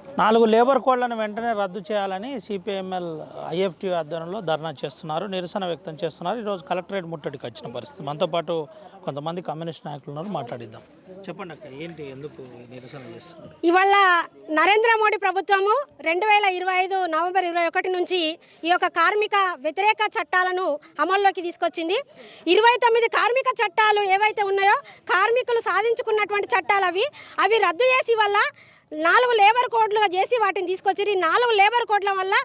4 labour కోడ్లను వెంటనే రద్దు చేయాలని సిపిఎంఎల్ ఐఎఫ్టీ ఆధ్వర్యంలో ధర్నా చేస్తున్నారు, నిరసన వ్యక్తం చేస్తున్నారు. ఈరోజు కలెక్టరేట్ ముట్టడికి వచ్చిన పరిస్థితి. మనతో పాటు కొంతమంది కమ్యూనిస్ట్ నాయకులు ఉన్నారు, మాట్లాడిద్దాం. చెప్పండి అక్క, ఏంటి, ఎందుకు నిరసన చేస్తున్నారు? ఇవాళ నరేంద్ర మోడీ ప్రభుత్వము 2025 నవంబర్ 21 నుంచి ఈ యొక్క కార్మిక వ్యతిరేక చట్టాలను అమల్లోకి తీసుకొచ్చింది. 29 కార్మిక చట్టాలు ఏవైతే ఉన్నాయో కార్మికులు సాధించుకున్నటువంటి చట్టాలు అవి రద్దు చేసి వల్ల 4 లేబర్ కోడ్లుగా చేసి వాటిని తీసుకొచ్చి 4 లేబర్ కోడ్ల వల్ల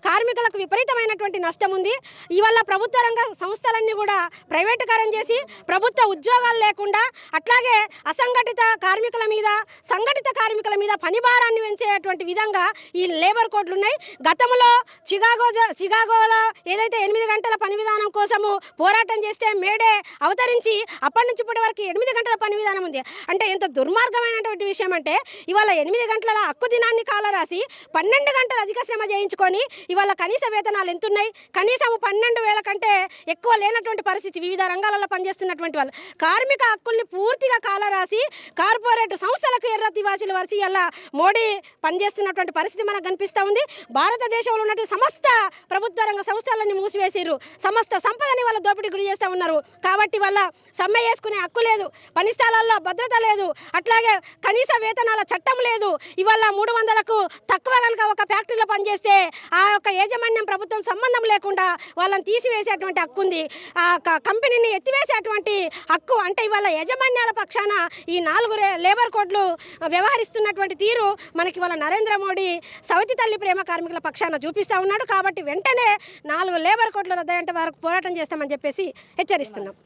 కార్మికులకు విపరీతమైనటువంటి నష్టం ఉంది. ఇవాళ ప్రభుత్వ రంగ సంస్థలన్నీ కూడా ప్రైవేటీకరణ చేసి ప్రభుత్వ ఉద్యోగాలు లేకుండా అట్లాగే అసంఘటిత కార్మికుల మీద సంఘటిత కార్మికుల మీద పని భారాన్ని పెంచేటువంటి విధంగా ఈ లేబర్ కోడ్లు ఉన్నాయి. గతంలో చికాగోలో ఏదైతే 8 గంటల పని విధానం కోసము పోరాటం చేస్తే మేడే అవతరించి అప్పటి నుంచి ఇప్పటి వరకు 8 గంటల పని విధానం ఉంది. అంటే ఎంత దుర్మార్గమైనటువంటి విషయం అంటే ఇవాళ 8 గంటల హక్కు దినాన్ని కాలరాసి 12 గంటలు అధిక శ్రమ చేయించుకొని ఇవాళ కనీస వేతనాలు ఎంత ఉన్నాయి? కనీసం 12,000 కంటే ఎక్కువ లేనటువంటి పరిస్థితి. వివిధ రంగాలలో పనిచేస్తున్నటువంటి వాళ్ళు కార్మిక హక్కుల్ని పూర్తిగా కాలరాసి కార్పొరేట్ సంస్థలకు ఎర్రతివాచీలు వరిచి ఇలా మోడీ పనిచేస్తున్నటువంటి పరిస్థితి మనకు కనిపిస్తూ ఉంది. భారతదేశంలో ఉన్నటువంటి సమస్త ప్రభుత్వ రంగ సంస్థలన్నీ మూసివేసిర్రు, సమస్త సంపదని వాళ్ళ దోపిడీ గురి చేస్తూ ఉన్నారు. కాబట్టి వాళ్ళ సమ్మె చేసుకునే హక్కు లేదు, పని స్థలాల్లో భద్రత లేదు, అట్లాగే కనీస వేతనాల చట్టం లేదు. ఇవాళ 300కు తక్కువ కనుక ఒక ఫ్యాక్టరీలో పనిచేస్తే ఆ యొక్క యాజమాన్యం ప్రభుత్వం సంబంధం లేకుండా వాళ్ళని తీసివేసేటువంటి హక్కు ఉంది. ఆ కంపెనీని ఎత్తివేసేటువంటి హక్కు. అంటే ఇవాళ యాజమాన్యాల పక్షాన ఈ 4 లేబర్ కోడ్లు వ్యవహరిస్తున్నటువంటి తీరు మనకి ఇవాళ నరేంద్ర మోడీ సవతి తల్లి ప్రేమ కార్మికుల పక్షాన చూపిస్తూ ఉన్నాడు. కాబట్టి వెంటనే 4 లేబర్ కోడ్లు రద్దయ్యేంత వరకు పోరాటం చేస్తామని చెప్పేసి హెచ్చరిస్తున్నాం.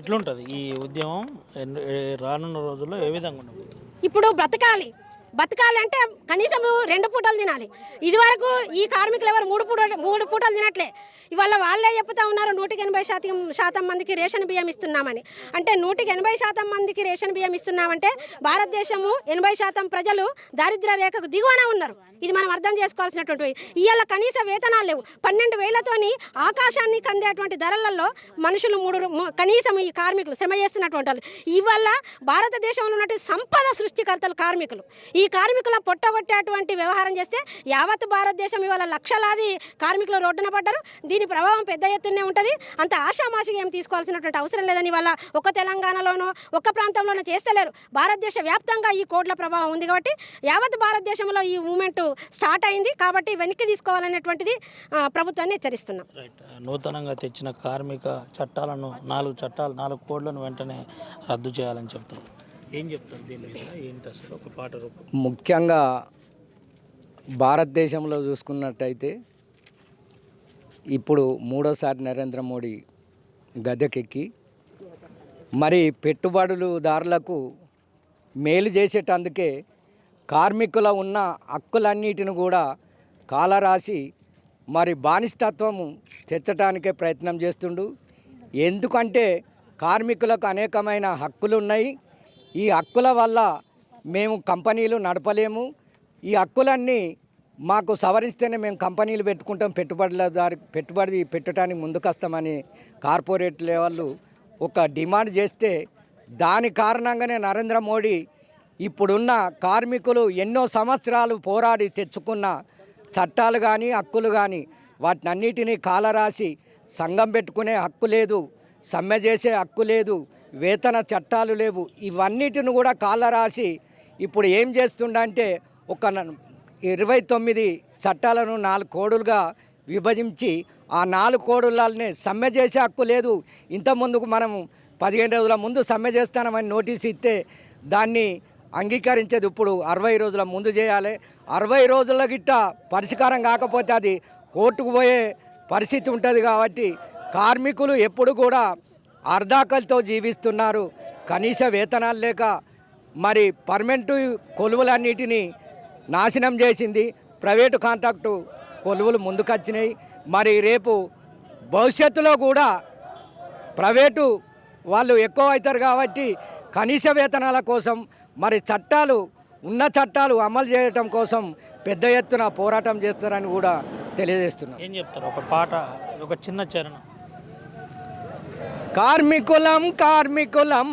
ఎట్లుంటుంది ఈ ఉద్యమం రానున్న రోజుల్లో, ఏ విధంగా ఉండబోతుంది? ఇప్పుడు బతకాలి అంటే కనీసం 2 పూటలు తినాలి. ఇదివరకు ఈ కార్మికులు ఎవరు 3 పూటలు తినట్లే. ఇవాళ వాళ్ళే చెప్తా ఉన్నారు 180% మందికి రేషన్ బియ్యం ఇస్తున్నామని. అంటే 180% మందికి రేషన్ బియ్యం ఇస్తున్నామంటే భారతదేశము 80% ప్రజలు దారిద్ర్య రేఖకు దిగువన ఉన్నారు. ఇది మనం అర్థం చేసుకోవాల్సినటువంటి. ఇవాళ కనీస వేతనాలు లేవు. 12,000తోని ఆకాశాన్ని కందేటువంటి ధరలలో మనుషులు కనీసం ఈ కార్మికులు శ్రమ చేస్తున్నటువంటి వాళ్ళు. ఇవాళ భారతదేశంలో ఉన్నటువంటి సంపద సృష్టికర్తలు కార్మికులు. ఈ కార్మికుల పొట్టగొట్టేటువంటి వ్యవహారం చేస్తే యావత్ భారతదేశం ఇవాళ లక్షలాది కార్మికులు రోడ్డున పడ్డారు. దీని ప్రభావం పెద్ద ఎత్తునే ఉంటుంది. అంత ఆషామాషిగా ఏం తీసుకోవాల్సినటువంటి అవసరం లేదని ఇవాళ ఒక తెలంగాణలోనో ఒక ప్రాంతంలోనో చేస్తలేరు. భారతదేశ వ్యాప్తంగా ఈ కోడ్ల ప్రభావం ఉంది. కాబట్టి యావత్ భారతదేశంలో ఈ మూమెంట్ స్టార్ట్ అయింది. కాబట్టి వెనక్కి తీసుకోవాలనేటువంటిది ప్రభుత్వాన్ని హెచ్చరిస్తున్నాం. నూతనంగా తెచ్చిన కార్మిక చట్టాలను 4 కోడ్లను వెంటనే రద్దు చేయాలని చెప్తారు. ఏం చెప్తారు దీని మీద? ఏంటి అసలు ఒక పాట రూపం? ముఖ్యంగా భారతదేశంలో చూసుకున్నట్టయితే ఇప్పుడు 3వసారి నరేంద్ర మోడీ గద్దెకెక్కి మరి పెట్టుబడులదారులకు మేలు చేసేటందుకే కార్మికుల ఉన్న హక్కులన్నిటిని కూడా కాలరాసి మరి బానిసత్వము తెచ్చటానికే ప్రయత్నం చేస్తుండు. ఎందుకంటే కార్మికులకు అనేకమైన హక్కులు ఉన్నాయి. ఈ హక్కుల వల్ల మేము కంపెనీలు నడపలేము. ఈ హక్కులన్నీ మాకు సవరిస్తేనే మేము కంపెనీలు పెట్టుకుంటాం, పెట్టుబడి పెట్టడానికి ముందుకొస్తామని కార్పొరేట్ లెవెల్ ఒక డిమాండ్ చేస్తే దాని కారణంగానే నరేంద్ర మోడీ ఇప్పుడున్న కార్మికులు ఎన్నో సంవత్సరాలు పోరాడి తెచ్చుకున్న చట్టాలు కానీ హక్కులు కానీ వాటిని అన్నిటినీ కాలరాసి సంఘం పెట్టుకునే హక్కు లేదు, సమ్మె చేసే హక్కు లేదు, వేతన చట్టాలు లేవు. ఇవన్నిటిని కూడా కాలరాసి ఇప్పుడు ఏం చేస్తుండంటే ఒక 29 చట్టాలను 4 కోడులుగా విభజించి ఆ 4 కోడులనే సమ్మె చేసే హక్కు లేదు. ఇంతకుముందుకు మనం 15 రోజుల ముందు సమ్మె చేస్తామని నోటీస్ ఇస్తే దాన్ని అంగీకరించేది ఇప్పుడు 60 రోజుల ముందు చేయాలి. 60 రోజుల గిట్ట పరిష్కారం కాకపోతే అది కోర్టుకు పోయే పరిస్థితి ఉంటుంది. కాబట్టి కార్మికులు ఎప్పుడు కూడా అర్ధాకలతో జీవిస్తున్నారు. కనీస వేతనాలు లేక మరి పర్మనెంట్ కొలువులన్నిటినీ నాశనం చేసింది. ప్రైవేటు కాంట్రాక్టు కొలువులు ముందుకొచ్చినాయి. మరి రేపు భవిష్యత్తులో కూడా ప్రైవేటు వాళ్ళు ఎక్కువ అవుతారు. కాబట్టి కనీస వేతనాల కోసం మరి ఉన్న చట్టాలు అమలు చేయడం కోసం పెద్ద ఎత్తున పోరాటం చేస్తారని కూడా తెలియజేస్తున్నాం. ఏం చెప్తారు? ఒక పాట, ఒక చిన్న చరణం. కార్మికులం కార్మికులం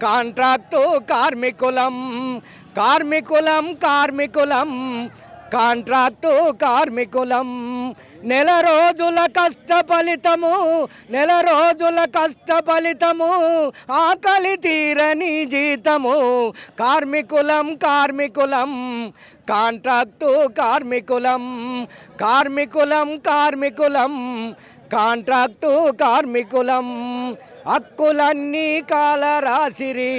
కాంట్రాక్టు కార్మికులం కార్మికులం కార్మికులం కాంట్రాక్టు కార్మికులం నెల రోజుల కష్ట ఫలితము నెల రోజుల కష్ట ఫలితము ఆకలి తీరని జీతము కార్మికులం కార్మికులం కాంట్రాక్టు కార్మికులం కార్మికులం కార్మికులం కాంట్రాక్టు కార్మికులం హక్కులన్నీ కాల రాసిరి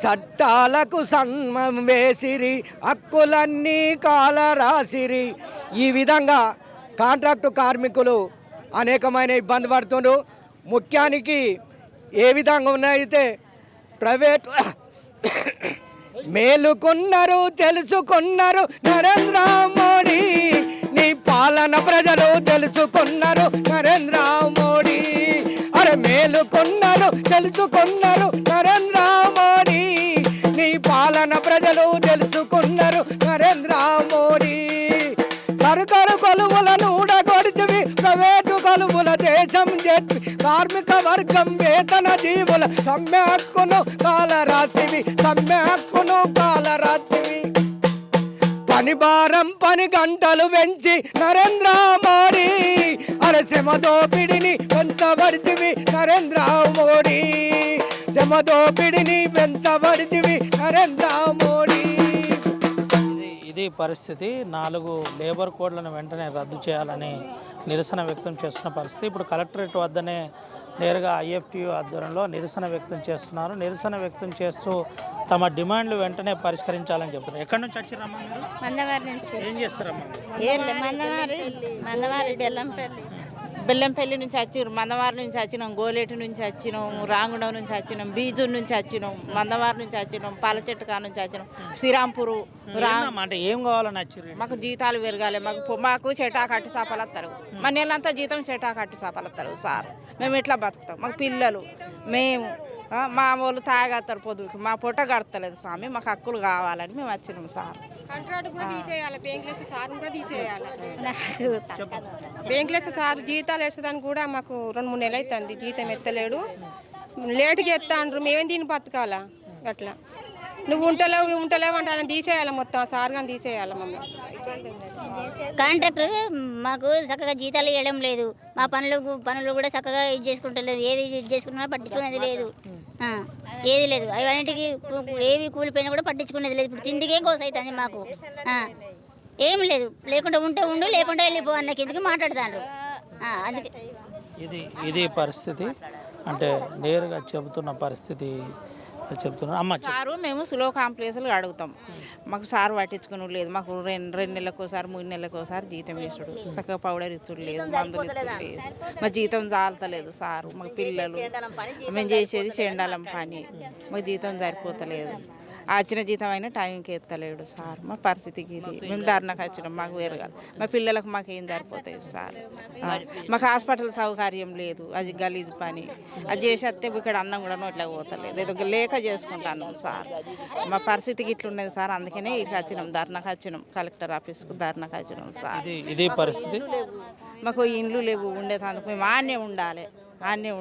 చట్టాలకు సన్మం వేసిరి హక్కులన్నీ కాల రాసిరి. ఈ విధంగా కాంట్రాక్టు కార్మికులు అనేకమైన ఇబ్బంది పడుతుండ్రు. ముఖ్యానికి ఏ విధంగా ఉన్నాయితే ప్రైవేట్ మేలుకున్నారు తెలుసుకున్నారు నరేంద్ర మోడీ నీ పాలన ప్రజలు తెలుసుకున్నారు నరేంద్ర మోడీ. అరే మేలుకున్నారు తెలుసుకున్నారు నరేంద్ర మోడీ నీ పాలన ప్రజలు తెలుసుకున్నారు నరేంద్ర మోడీ. సర్కారు కొలువులను ఊడగొడితివి ప్రైవేటు కొలువుల దేశం చేతి కార్మిక వర్గం వేతన జీవుల సమ్మె హక్కును కాలరాత్రివి సమ్మె హక్కును కాలరాత్రివి. పని భారం పని గంటలు పెంచి నరేంద్ర మోడీ అరే శ్రమ దోపిడిని పెంచబడితివి నరేంద్ర మోడీ శ్రమ దోపిడిని పెంచబడితివి నరేంద్ర మోడీ. ఇది పరిస్థితి. 4 లేబర్ కోడ్లను వెంటనే రద్దు చేయాలని నిరసన వ్యక్తం చేస్తున్న పరిస్థితి. ఇప్పుడు కలెక్టరేట్ వద్దనే నేరుగా ఐఎఫ్టియు ఆధ్వర్యంలో నిరసన వ్యక్తం చేస్తున్నారు. నిరసన వ్యక్తం చేస్తూ తమ డిమాండ్లు వెంటనే పరిష్కరించాలని చెప్తున్నారు. ఎక్కడి నుంచి వచ్చిరమ్మా మీరు? మందవారి నుంచి. ఏం చేస్తారమ్మా? మందవారి బెల్లంపల్లి నుంచి వచ్చినాం, మందవారి నుంచి వచ్చినాం, గోలేటి నుంచి వచ్చినాం, రాంగుడం నుంచి వచ్చినాం, బీజూరు నుంచి వచ్చినాం, మందవారి నుంచి వచ్చినాం, పాలచెట్టుకా నుంచి వచ్చినాం, శ్రీరాంపూరు. అంటే ఏం కావాలని వచ్చిర్రు? మాకు జీతాలు పెరగాలి, మాకు చెటా కట్టి చేపలు వస్తారు, మా నెలంతా జీతం చెటా కట్టి చేపలు వస్తారు సార్. మేము ఎట్లా బతుకుతాం? మాకు పిల్లలు, మేము మా వాళ్ళు తాగేస్తారు పొద్దుకి, మా పొట్ట గడతలేదు స్వామి. మాకు హక్కులు కావాలని మేము వచ్చినాం సార్. బ్యాంకులేసే సార్ జీతాలు వేసేదానికి కూడా మాకు 2-3 నెలలు అవుతుంది, జీతం ఎత్తలేడు, లేటుగా ఎత్తాండ్రు. మేమేం దీన్ని బతకాలా? అట్లా నువ్వు ఉంటలేవు అంటే ఆయన తీసేయాలి, మొత్తం సార్ కానీ తీసేయాలి మమ్మల్ని. కాంట్రాక్టర్ మాకు చక్కగా జీతాలు ఇవ్వడం లేదు, మా పనులు కూడా చక్కగా ఇది చేసుకుంటలేదు, ఏది ఇది చేసుకున్నా పట్టించుకునేది లేదు, ఏది లేదు. అవన్నిటికీ ఏవి కూలిపోయినా కూడా పట్టించుకునేది లేదు. ఇప్పుడు తిండికే కోస అవుతుంది మాకు, ఏం లేదు. లేకుంటే ఉంటే ఉండు, లేకుంటే వెళ్ళిపో అన్న కిందకి మాట్లాడుతాను. అందుకే ఇది పరిస్థితి. అంటే నేరుగా చెబుతున్న పరిస్థితి చెప్తున్నా అమ్మ. సారు మేము స్లో కాంప్లెక్స్లు అడుగుతాం, మాకు సారు పట్టించుకుని లేదు. మాకు 2 నెలలకోసారి 3 నెలలకోసారి జీతం వేసుడు, చక్కగా పౌడర్ ఇచ్చుడు లేదు, మందులు ఇచ్చుడు లేదు, మా జీతం చాలతలేదు సారు. మాకు పిల్లలు, మేము చేసేది చెండాలం పని, మాకు జీతం సరిపోతలేదు. వచ్చిన జీతం అయినా టైంకి ఎత్తలేడు సార్. మా పరిస్థితికి ఇది. మేము ధర్నాకు వచ్చినాం, మాకు వేరగాలి. మా పిల్లలకు మాకు ఏం సరిపోతాయి సార్. మాకు హాస్పిటల్ సౌకర్యం లేదు, అది గలీజ్ పని. అది చేసేస్తే ఇక్కడ అన్నం కూడా ఇట్లా పోతలేదు, ఏదో లేక చేసుకుంటాను సార్. మా పరిస్థితికి ఇట్లున్నది సార్. అందుకనే ఇక్కడికి వచ్చినాం, ధర్నాకు వచ్చినాం, కలెక్టర్ ఆఫీస్కు ధర్నాకు వచ్చినాం సార్. ఇది పరిస్థితి. మాకు ఇండ్లు లేవు ఉండేందుకు, మేము ఆన్నే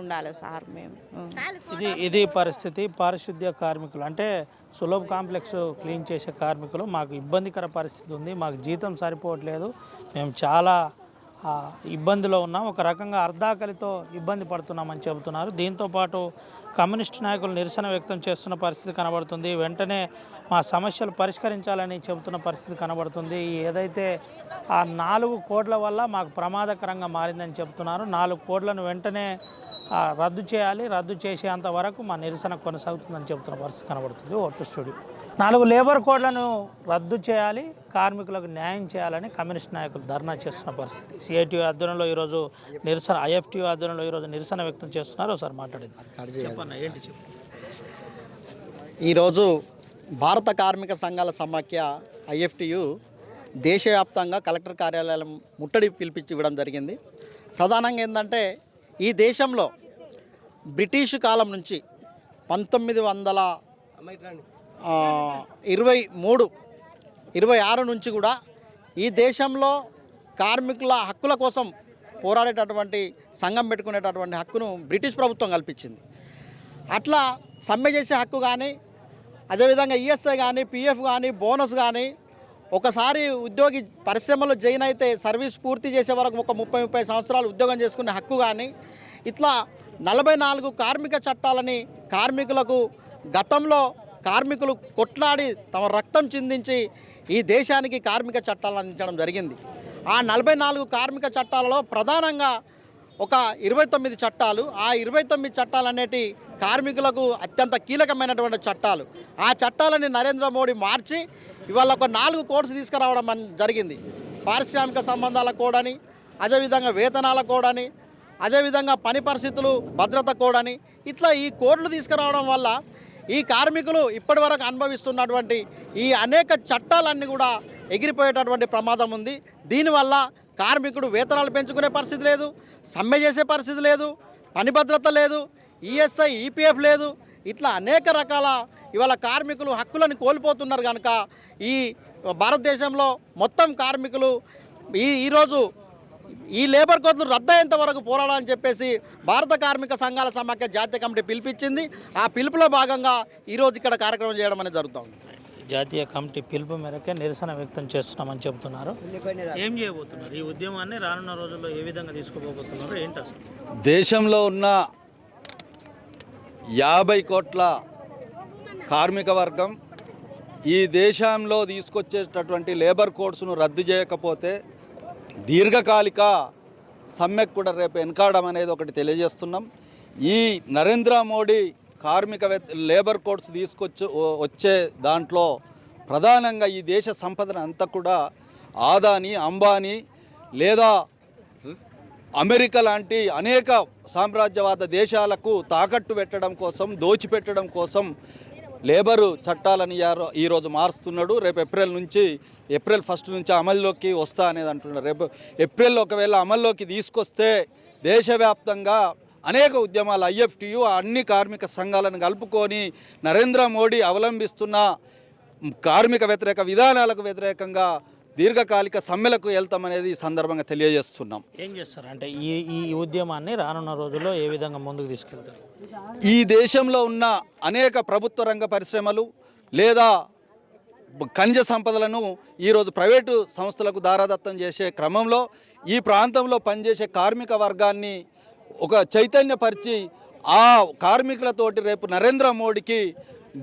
ఉండాలి సార్. మేము ఇది పరిస్థితి. పారిశుద్ధ్య కార్మికులు అంటే సులభ్ కాంప్లెక్స్ క్లీన్ చేసే కార్మికులు మాకు ఇబ్బందికర పరిస్థితి ఉంది, మాకు జీతం సరిపోవట్లేదు, మేము చాలా ఇబ్బందిలో ఉన్నాం, ఒక రకంగా అర్ధాకలితో ఇబ్బంది పడుతున్నామని చెబుతున్నారు. దీంతోపాటు కమ్యూనిస్టు నాయకులు నిరసన వ్యక్తం చేస్తున్న పరిస్థితి కనబడుతుంది. వెంటనే మా సమస్యలు పరిష్కరించాలని చెబుతున్న పరిస్థితి కనబడుతుంది. ఏదైతే ఆ 4 కోడ్ల వల్ల మాకు ప్రమాదకరంగా మారిందని చెబుతున్నారు. 4 కోడ్లను వెంటనే రద్దు చేయాలి, రద్దు చేసేంత వరకు మా నిరసన కొనసాగుతుందని చెబుతున్న పరిస్థితి కనబడుతుంది. ఓటు స్టూడియో 4 లేబర్ కోడ్లను రద్దు చేయాలి, కార్మికులకు న్యాయం చేయాలని కమ్యూనిస్ట్ నాయకులు ధర్నా చేస్తున్న పరిస్థితి. సిఐటియు ఆధ్వర్యంలో ఈరోజు నిరసన, ఐఎఫ్టియు ఆధ్వర్యంలో ఈరోజు నిరసన వ్యక్తం చేస్తున్నారు. ఒకసారి మాట్లాడేది చెప్పన్నా, ఏంటి చెప్పు. ఈరోజు భారత కార్మిక సంఘాల సమాఖ్య ఐఎఫ్టియు దేశవ్యాప్తంగా కలెక్టర్ కార్యాలయం ముట్టడి పిలిపించి ఇవ్వడం జరిగింది. ప్రధానంగా ఏంటంటే ఈ దేశంలో బ్రిటిష్ కాలం నుంచి 1926 నుంచి కూడా ఈ దేశంలో కార్మికుల హక్కుల కోసం పోరాడేటటువంటి సంఘం పెట్టుకునేటటువంటి హక్కును బ్రిటిష్ ప్రభుత్వం కల్పించింది. అట్లా సమ్మె చేసే హక్కు కానీ, అదేవిధంగా ఈఎస్ఐ కానీ, పిఎఫ్ కానీ, బోనస్ కానీ, ఒకసారి ఉద్యోగి పరిశ్రమలో జాయిన్ అయితే సర్వీస్ పూర్తి చేసే వరకు ఒక 30-30 సంవత్సరాలు ఉద్యోగం చేసుకునే హక్కు కానీ, ఇట్లా 44 కార్మిక చట్టాలని కార్మికులకు గతంలో కార్మికులు కొట్లాడి తమ రక్తం చిందించి ఈ దేశానికి కార్మిక చట్టాలను అందించడం జరిగింది. ఆ 44 కార్మిక చట్టాలలో ప్రధానంగా ఒక 29 చట్టాలు, ఆ 29 చట్టాలు అనేటి కార్మికులకు అత్యంత కీలకమైనటువంటి చట్టాలు. ఆ చట్టాలని నరేంద్ర మోడీ మార్చి ఇవాళ ఒక 4 కోడ్స్ తీసుకురావడం జరిగింది. పారిశ్రామిక సంబంధాల కోడ్ అని, అదేవిధంగా వేతనాల కోడ్ అని, అదేవిధంగా పని పరిస్థితులు భద్రత కోడ్ అని, ఇట్లా ఈ కోడ్లు తీసుకురావడం వల్ల ఈ కార్మికులు ఇప్పటివరకు అనుభవిస్తున్నటువంటి ఈ అనేక చట్టాలన్నీ కూడా ఎగిరిపోయేటటువంటి ప్రమాదం ఉంది. దీనివల్ల కార్మికుడు వేతనాలు పెంచుకునే పరిస్థితి లేదు, సమ్మె చేసే పరిస్థితి లేదు, పని భద్రత లేదు, ఈఎస్ఐ ఈపీఎఫ్ లేదు. ఇట్లా అనేక రకాల ఇవాళ కార్మికులు హక్కులను కోల్పోతున్నారు. కనుక ఈ భారతదేశంలో మొత్తం కార్మికులు ఈరోజు ఈ లేబర్ కోడ్లు రద్దయ్యేంత వరకు పోరాడాలని చెప్పేసి భారత కార్మిక సంఘాల సమాఖ్య జాతీయ కమిటీ పిలిపించింది. ఆ పిలుపులో భాగంగా ఈరోజు ఇక్కడ కార్యక్రమం చేయడం అనేది జరుగుతుంది. జాతీయ కమిటీ పిలుపు మేరకే నిరసన వ్యక్తం చేస్తున్నామని చెబుతున్నారు. ఏం చేయబోతున్నారు? ఈ ఉద్యమాన్ని రానున్న రోజుల్లో ఏ విధంగా తీసుకుపోబోతున్నారు? ఏంటి అసలు దేశంలో ఉన్న 50 కోట్ల కార్మిక వర్గం ఈ దేశంలో తీసుకొచ్చేటటువంటి లేబర్ కోడ్స్ను రద్దు చేయకపోతే దీర్ఘకాలిక సమ్మెకు కూడా రేపు వెనకాడడం అనేది ఒకటి తెలియజేస్తున్నాం. ఈ నరేంద్ర మోడీ కార్మిక లేబర్ కోడ్స్ వచ్చే దాంట్లో ప్రధానంగా ఈ దేశ సంపదను అంతా కూడా ఆదాని, అంబానీ లేదా అమెరికా లాంటి అనేక సామ్రాజ్యవాద దేశాలకు తాకట్టు పెట్టడం కోసం, దోచిపెట్టడం కోసం లేబరు చట్టాలని ఈరోజు మారుస్తున్నాడు. రేపు ఏప్రిల్ 1 నుంచి అమల్లోకి వస్తా అనేది అంటున్నారు. రేపు ఏప్రిల్లో ఒకవేళ అమల్లోకి తీసుకొస్తే దేశవ్యాప్తంగా అనేక ఉద్యమాలు ఐఎఫ్టియు అన్ని కార్మిక సంఘాలను కలుపుకొని నరేంద్ర మోడీ అవలంబిస్తున్న కార్మిక వ్యతిరేక విధానాలకు వ్యతిరేకంగా దీర్ఘకాలిక సమ్మెలకు వెళ్తామనేది ఈ సందర్భంగా తెలియజేస్తున్నాం. ఏం చేస్తారు అంటే ఈ ఉద్యమాన్ని రానున్న రోజుల్లో ఏ విధంగా ముందుకు తీసుకెళ్తారు? ఈ దేశంలో ఉన్న అనేక ప్రభుత్వ రంగ పరిశ్రమలు లేదా ఖనిజ సంపదలను ఈరోజు ప్రైవేటు సంస్థలకు దారాదత్తం చేసే క్రమంలో ఈ ప్రాంతంలో పనిచేసే కార్మిక వర్గాన్ని ఒక చైతన్యపరిచి ఆ కార్మికులతోటి రేపు నరేంద్ర మోడీకి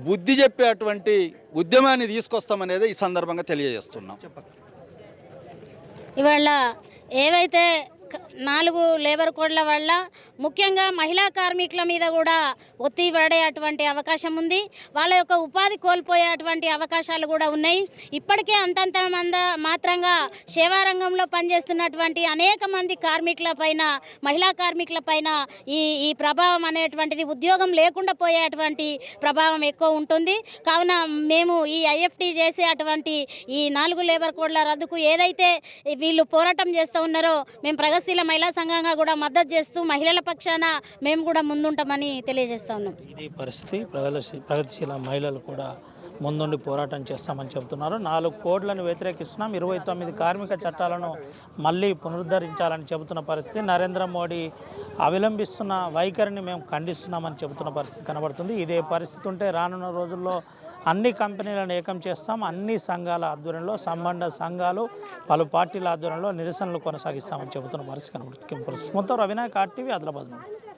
బుద్ధి చెప్పేటువంటి ఉద్యమాన్ని తీసుకొస్తామనేది ఈ సందర్భంగా తెలియజేస్తున్నాం. ఇవాళ ఏవైతే 4 లేబర్ కోడ్ల వల్ల ముఖ్యంగా మహిళా కార్మికుల మీద కూడా ఒత్తిడి పడే అటువంటి అవకాశం ఉంది. వాళ్ళ యొక్క ఉపాధి కోల్పోయేటువంటి అవకాశాలు కూడా ఉన్నాయి. ఇప్పటికే అంతంత మాత్రంగా సేవారంగంలో పనిచేస్తున్నటువంటి అనేక మంది కార్మికుల పైన, మహిళా కార్మికుల పైన ఈ ప్రభావం అనేటువంటిది ఉద్యోగం లేకుండా పోయేటువంటి ప్రభావం ఎక్కువ ఉంటుంది. కావున మేము ఈ ఐఎఫ్టీ చేసే అటువంటి ఈ 4 లేబర్ కోడ్ల రద్దుకు ఏదైతే వీళ్ళు పోరాటం చేస్తూ ఉన్నారో మేము ప్రగతిశీల మహిళా సంఘంగా కూడా మద్దతు చేస్తూ మహిళల పక్షాన మేము కూడా ముందుంటామని తెలియజేస్తా ఉన్నాం. ఇది పరిస్థితి. ప్రగతిశీల మహిళలు కూడా ముందుండి పోరాటం చేస్తామని చెబుతున్నారు. 4 కోడ్లను వ్యతిరేకిస్తున్నాం, 29 కార్మిక చట్టాలను మళ్ళీ పునరుద్ధరించాలని చెబుతున్న పరిస్థితి. నరేంద్ర మోడీ అవలంబిస్తున్న వైఖరిని మేము ఖండిస్తున్నామని చెబుతున్న పరిస్థితి కనబడుతుంది. ఇదే పరిస్థితి ఉంటే రానున్న రోజుల్లో అన్ని కంపెనీలను ఏకం చేస్తాం, అన్ని సంఘాల ఆధ్వర్యంలో, సంబంధ సంఘాలు, పలు పార్టీల ఆధ్వర్యంలో నిరసనలు కొనసాగిస్తామని చెబుతున్న పరిస్థితి కనబడుతుంది. మొత్తం రవినాయక్ RTV, ఆదిలాబాద్ నుండి.